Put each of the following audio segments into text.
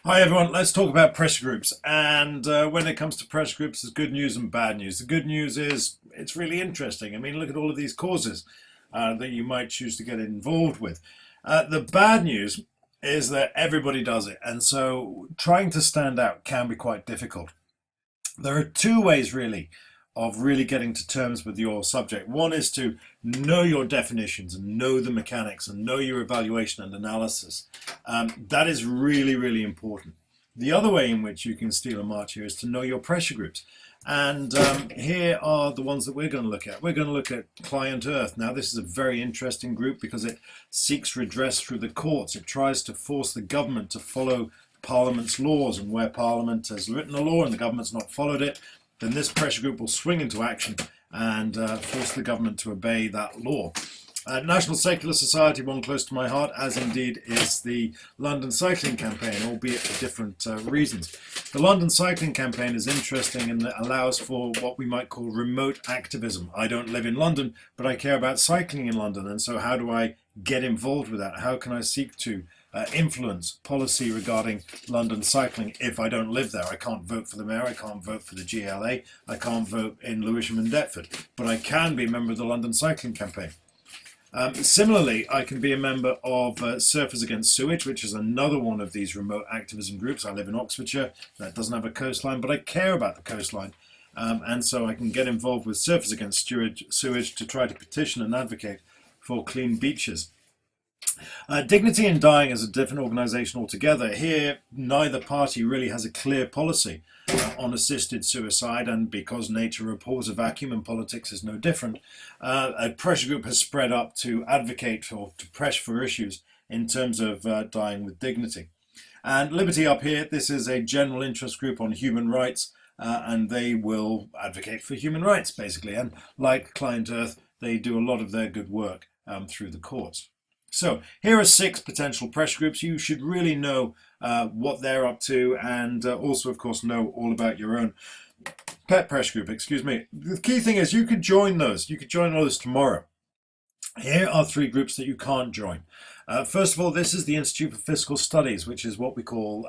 Hi everyone, let's talk about pressure groups. And when it comes to pressure groups, there's good news and bad news. The good news is it's really interesting. I mean, look at all of these causes that you might choose to get involved with. The bad news is that everybody does it, and so trying to stand out can be quite difficult. There are two ways really of really getting to terms with your subject. One is to know your definitions and know the mechanics and know your evaluation and analysis. That is really, really important. The other way in which you can steal a march here is to know your pressure groups. And here are the ones that we're going to look at. We're going to look at Client Earth. Now, this is a very interesting group because it seeks redress through the courts. It tries to force the government to follow Parliament's laws, and where Parliament has written a law and the government's not followed it, then this pressure group will swing into action and force the government to obey that law. National Secular Society, one close to my heart, as indeed is the London Cycling Campaign, albeit for different reasons. The London Cycling Campaign is interesting and it allows for what we might call remote activism. I don't live in London, but I care about cycling in London, and so how do I get involved with that? How can I seek to influence policy regarding London cycling if I don't live there? I can't vote for the mayor, I can't vote for the GLA, I can't vote in Lewisham and Deptford, but I can be a member of the London Cycling Campaign. Similarly, I can be a member of Surfers Against Sewage, which is another one of these remote activism groups. I live in Oxfordshire, that doesn't have a coastline, but I care about the coastline. And so I can get involved with Surfers Against Sewage to try to petition and advocate for clean beaches. Dignity in Dying is a different organisation altogether. Here, neither party really has a clear policy on assisted suicide, and because nature abhors a vacuum and politics is no different, a pressure group has spread up to advocate or to press for issues in terms of dying with dignity. And Liberty Up here, this is a general interest group on human rights, and they will advocate for human rights, basically. And like Client Earth, they do a lot of their good work through the courts. So here are 6 potential pressure groups. You should really know what they're up to, and also, of course, know all about your own pet pressure group. Excuse me. The key thing is you could join those. You could join those tomorrow. Here are 3 groups that you can't join. First of all, this is the Institute for Fiscal Studies, which is what we call,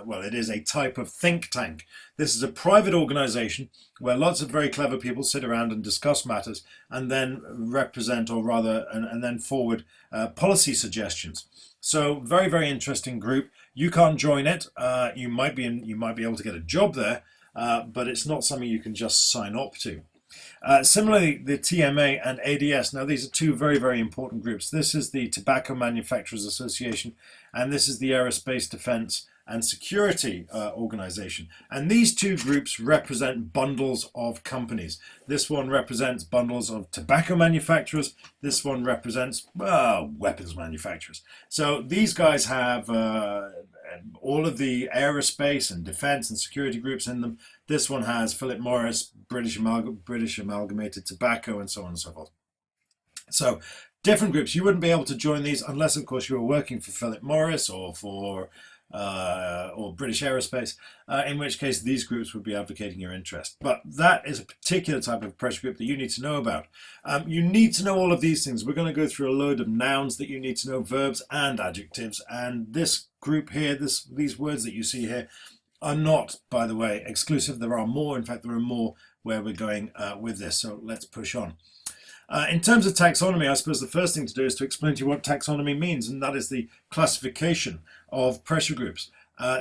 well, it is a type of think tank. This is a private organization where lots of very clever people sit around and discuss matters and then represent, or rather, and then forward policy suggestions. So very, very interesting group. You can't join it. You might be able to get a job there, but it's not something you can just sign up to. Similarly, the TMA and ADS. Now, these are 2 very, very important groups. This is the Tobacco Manufacturers Association, and this is the Aerospace Defense and Security Organization. And these 2 groups represent bundles of companies. This one represents bundles of tobacco manufacturers. This one represents weapons manufacturers. So these guys have all of the aerospace and defense and security groups in them. This one has Philip Morris, British Amalgamated Tobacco, and so on and so forth. So different groups. You wouldn't be able to join these unless, of course, you were working for Philip Morris or for or British Aerospace, in which case these groups would be advocating your interest. But that is a particular type of pressure group that you need to know about. You need to know all of these things. We're going to go through a load of nouns that you need to know, verbs and adjectives. And this group here, these words that you see here, are not, by the way, exclusive. There are more. In fact, there are more where we're going with this. So let's push on. In terms of taxonomy, I suppose the first thing to do is to explain to you what taxonomy means, and that is the classification of pressure groups.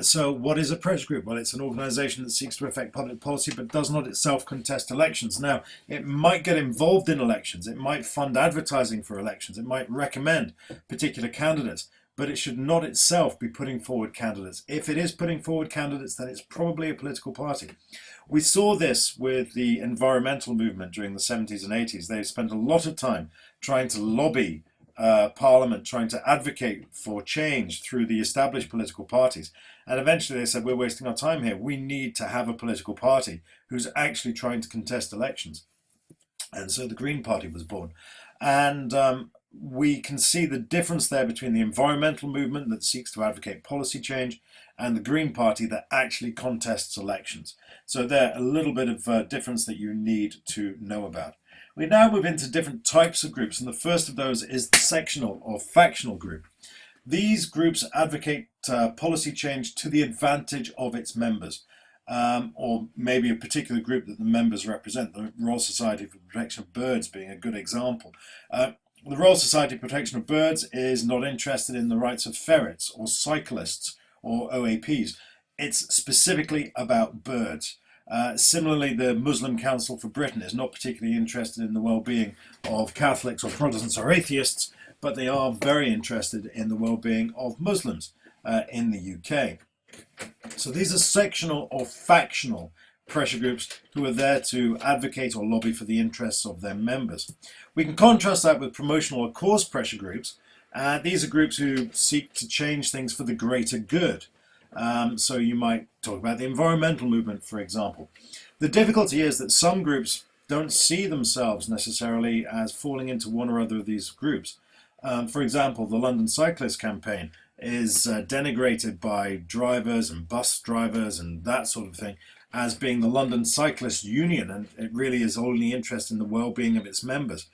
So what is a pressure group? Well, it's an organization that seeks to affect public policy but does not itself contest elections. Now, it might get involved in elections, it might fund advertising for elections, it might recommend particular candidates, but it should not itself be putting forward candidates. If it is putting forward candidates, then it's probably a political party. We saw this with the environmental movement during the 70s and 80s. They spent a lot of time trying to lobby Parliament, trying to advocate for change through the established political parties. And eventually they said, we're wasting our time here. We need to have a political party who's actually trying to contest elections. And so the Green Party was born. And we can see the difference there between the environmental movement that seeks to advocate policy change and the Green Party that actually contests elections. So there, a little bit of difference that you need to know about. We now move into different types of groups, and the first of those is the sectional or factional group. These groups advocate policy change to the advantage of its members, or maybe a particular group that the members represent, the Royal Society for the Protection of Birds being a good example. The Royal Society for Protection of Birds is not interested in the rights of ferrets or cyclists or OAPs. It's specifically about birds. Similarly, the Muslim Council for Britain is not particularly interested in the well-being of Catholics or Protestants or atheists, but they are very interested in the well-being of Muslims in the UK. So these are sectional or factional pressure groups who are there to advocate or lobby for the interests of their members. We can contrast that with promotional or cause pressure groups. These are groups who seek to change things for the greater good. So you might talk about the environmental movement, for example. The difficulty is that some groups don't see themselves necessarily as falling into one or other of these groups. For example, the London Cyclist Campaign is denigrated by drivers and bus drivers and that sort of thing as being the London Cyclist Union, and it really is only interested in the well-being of its members.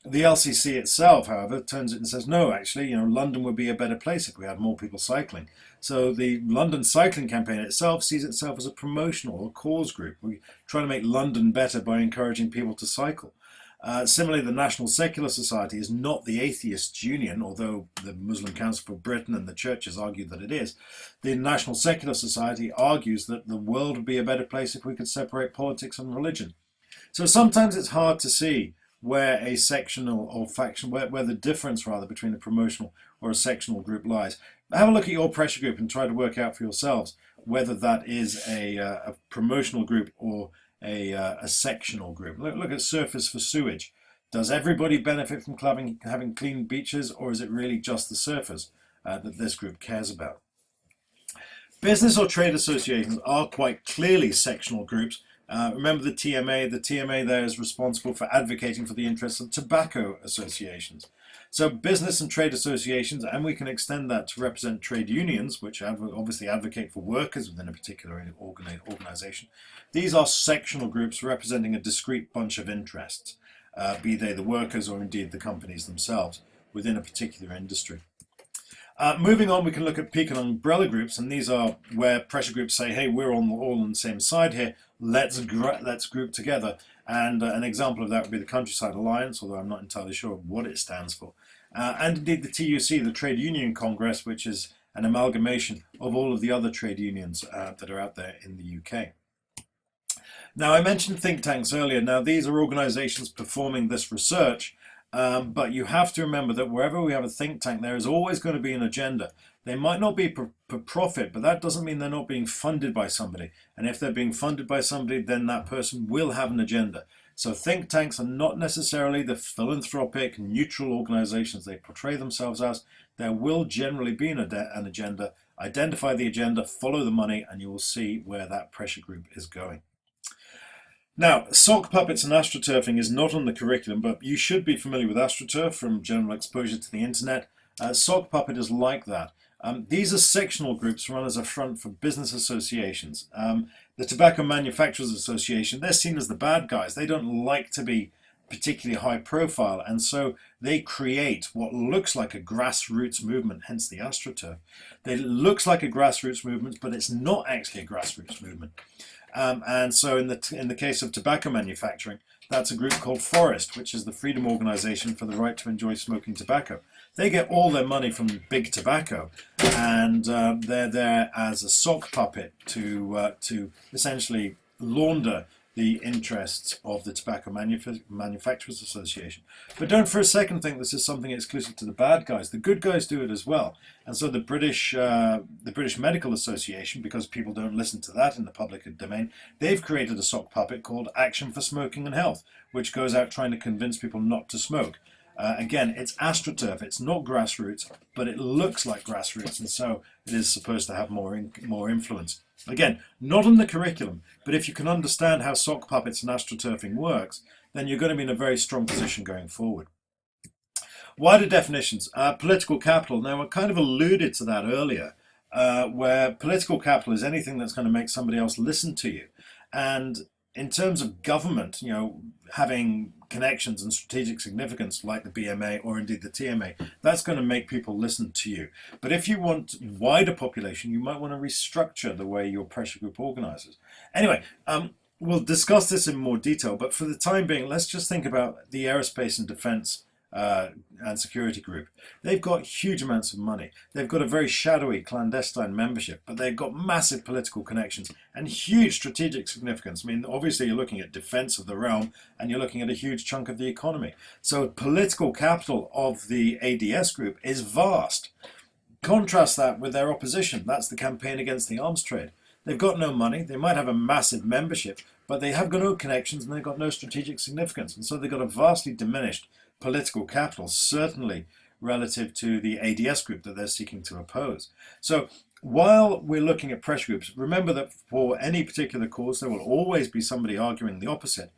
The LCC itself, however, turns it and says, no, actually, London would be a better place if we had more people cycling. So the London Cycling Campaign itself sees itself as a promotional or cause group. We try to make London better by encouraging people to cycle. Similarly, the National Secular Society is not the Atheists Union, although the Muslim Council for Britain and the churches argue that it is. The National Secular Society argues that the world would be a better place if we could separate politics and religion. So sometimes it's hard to see where a sectional or faction, where the difference rather between a promotional or a sectional group lies. Have a look at your pressure group and try to work out for yourselves whether that is a promotional group or a sectional group. Look at surface for sewage. Does everybody benefit from having clean beaches, or is it really just the surface that this group cares about? Business or trade associations are quite clearly sectional groups. Remember the TMA. The TMA there is responsible for advocating for the interests of tobacco associations. So business and trade associations, and we can extend that to represent trade unions, which obviously advocate for workers within a particular organization. These are sectional groups representing a discrete bunch of interests, be they the workers or indeed the companies themselves within a particular industry. Moving on, we can look at peak and umbrella groups, and these are where pressure groups say, hey, we're all on the same side here, let's group together. And an example of that would be the Countryside Alliance, although I'm not entirely sure what it stands for. And indeed the TUC, the Trade Union Congress, which is an amalgamation of all of the other trade unions that are out there in the UK. Now, I mentioned think tanks earlier. Now, these are organizations performing this research, but you have to remember that wherever we have a think tank, there is always going to be an agenda. They might not be for profit, but that doesn't mean they're not being funded by somebody. And if they're being funded by somebody, then that person will have an agenda. So think tanks are not necessarily the philanthropic, neutral organizations they portray themselves as. There will generally be an agenda. Identify the agenda, follow the money, and you will see where that pressure group is going. Now, sock puppets and astroturfing is not on the curriculum, but you should be familiar with astroturf from general exposure to the internet. Sock puppet is like that. These are sectional groups run as a front for business associations. The Tobacco Manufacturers Association, they're seen as the bad guys. They don't like to be particularly high profile, and so they create what looks like a grassroots movement, hence the astroturf. It looks like a grassroots movement, but it's not actually a grassroots movement. And so in the case of tobacco manufacturing, that's a group called Forest, which is the Freedom Organization for the Right to Enjoy Smoking Tobacco. They get all their money from big tobacco, and they're there as a sock puppet to essentially launder the interests of the Tobacco Manufacturers Association. But don't for a second think this is something exclusive to the bad guys. The good guys do it as well. And so the British Medical Association, because people don't listen to that in the public domain, they've created a sock puppet called Action for Smoking and Health, which goes out trying to convince people not to smoke. Again, it's astroturf. It's not grassroots, but it looks like grassroots, and so it is supposed to have more influence. Again, not on the curriculum, but if you can understand how sock puppets and astroturfing works, then you're going to be in a very strong position going forward. Wider definitions. Political capital. Now, I kind of alluded to that earlier, where political capital is anything that's going to make somebody else listen to you. And In terms of government, having connections and strategic significance like the BMA or indeed the TMA, that's going to make people listen to you. But if you want wider population, you might want to restructure the way your pressure group organizes. Anyway, we'll discuss this in more detail, but for the time being, let's just think about the aerospace and defense and security group. They've got huge amounts of money. They've got a very shadowy clandestine membership, but they've got massive political connections and huge strategic significance. I mean, obviously you're looking at defense of the realm and you're looking at a huge chunk of the economy. So political capital of the ADS group is vast. Contrast that with their opposition. That's the campaign against the arms trade. They've got no money. They might have a massive membership, but they have got no connections and they've got no strategic significance. And so they've got a vastly diminished political capital, certainly relative to the ADS group that they're seeking to oppose. So while we're looking at pressure groups, remember that for any particular cause, there will always be somebody arguing the opposite.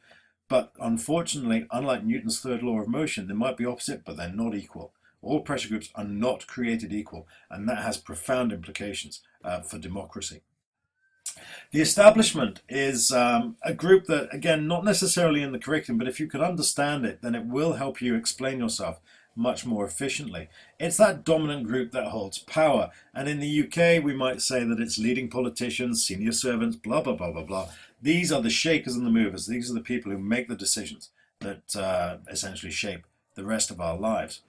But unfortunately, unlike Newton's third law of motion, they might be opposite, but they're not equal. All pressure groups are not created equal, and that has profound implications for democracy. The establishment is a group that, again, not necessarily in the curriculum, but if you can understand it, then it will help you explain yourself much more efficiently. It's that dominant group that holds power. And in the UK, we might say that it's leading politicians, senior servants, blah, blah, blah, blah, blah. These are the shakers and the movers. These are the people who make the decisions that essentially shape the rest of our lives.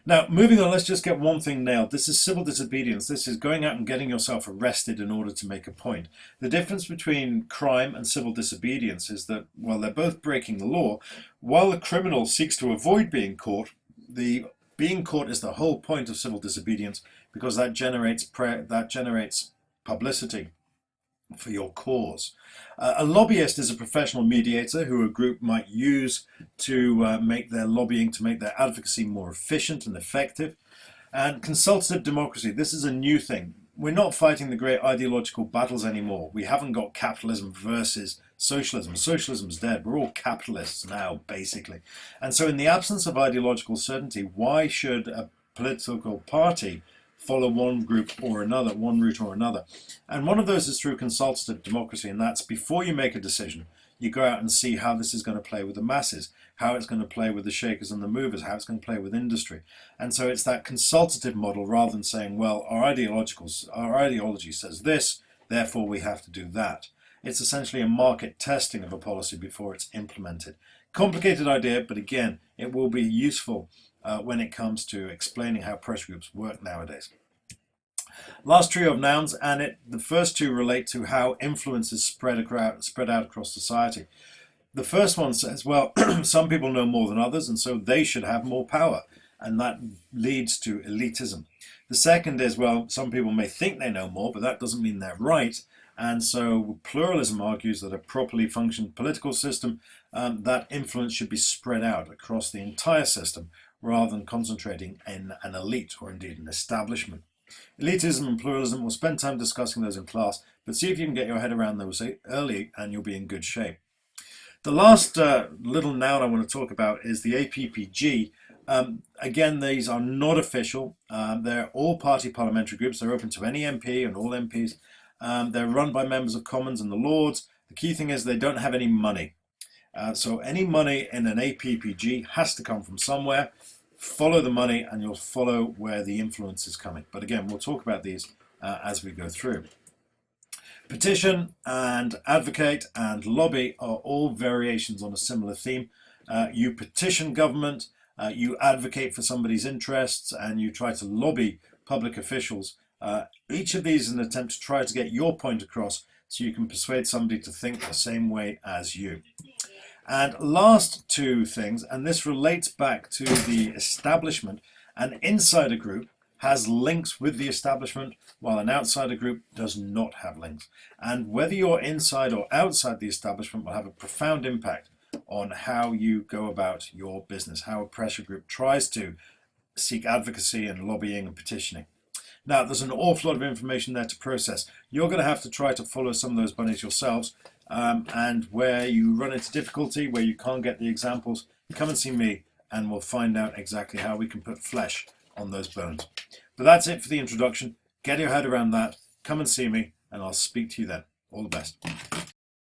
Now, moving on, let's just get one thing nailed. This is civil disobedience. This is going out and getting yourself arrested in order to make a point. The difference between crime and civil disobedience is that, while they're both breaking the law, while the criminal seeks to avoid being caught, the being caught is the whole point of civil disobedience, because that generates publicity for your cause. A lobbyist is a professional mediator who a group might use to make their lobbying, to make their advocacy more efficient and effective. And consultative democracy, this is a new thing. We're not fighting the great ideological battles anymore. We haven't got capitalism versus socialism. Socialism's dead. We're all capitalists now, basically. And so in the absence of ideological certainty, why should a political party follow one group or another, one route or another? And one of those is through consultative democracy, and that's before you make a decision, you go out and see how this is going to play with the masses, how it's going to play with the shakers and the movers, how it's going to play with industry. And so it's that consultative model rather than saying, well, our ideology says this, therefore we have to do that. It's essentially a market testing of a policy before it's implemented. Complicated idea, but again, it will be useful when it comes to explaining how pressure groups work nowadays. Last trio of nouns, and the first two relate to how influence is spread out across society. The first one says, well, some people know more than others, and so they should have more power, and that leads to elitism. The second is, well, some people may think they know more, but that doesn't mean they're right. And so pluralism argues that a properly functioning political system, that influence should be spread out across the entire system rather than concentrating in an elite or indeed an establishment. Elitism and pluralism, we'll spend time discussing those in class, but see if you can get your head around those early and you'll be in good shape. The last little noun I want to talk about is the APPG. Again, these are not official. They're all party parliamentary groups. They're open to any MP and all MPs. They're run by members of Commons and the Lords. The key thing is they don't have any money. So any money in an APPG has to come from somewhere. Follow the money and you'll follow where the influence is coming. But again, we'll talk about these as we go through. Petition and advocate and lobby are all variations on a similar theme. You petition government, you advocate for somebody's interests, and you try to lobby public officials. Each of these is an attempt to try to get your point across so you can persuade somebody to think the same way as you. And last two things, and this relates back to the establishment. An insider group has links with the establishment, while an outsider group does not have links. And whether you're inside or outside the establishment will have a profound impact on how you go about your business, how a pressure group tries to seek advocacy and lobbying and petitioning. Now, there's an awful lot of information there to process. You're going to have to try to follow some of those bunnies yourselves. And where you run into difficulty, where you can't get the examples, come and see me and we'll find out exactly how we can put flesh on those bones. But that's it for the introduction. Get your head around that. Come and see me and I'll speak to you then. All the best.